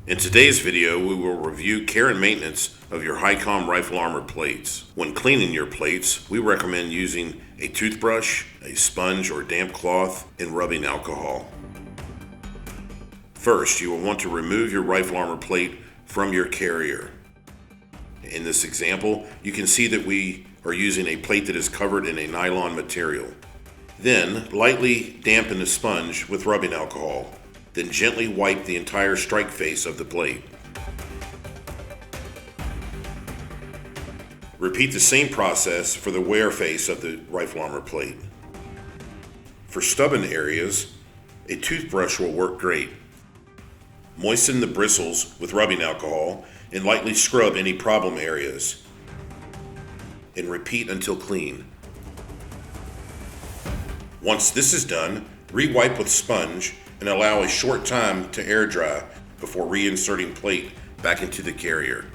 In today's video, we will review care and maintenance of your HighCom rifle armor plates. When cleaning your plates, we recommend using a toothbrush, a sponge or damp cloth, and rubbing alcohol. First, you will want to remove your rifle armor plate from your carrier. In this example, you can see that we are using a plate that is covered in a nylon material. Then, lightly dampen the sponge with rubbing alcohol. Then gently wipe the entire strike face of the plate. Repeat the same process for the wear face of the rifle armor plate. For stubborn areas, a toothbrush will work great. Moisten the bristles with rubbing alcohol and lightly scrub any problem areas. And repeat until clean. Once this is done, re-wipe with sponge and allow a short time to air dry before reinserting plate back into the carrier.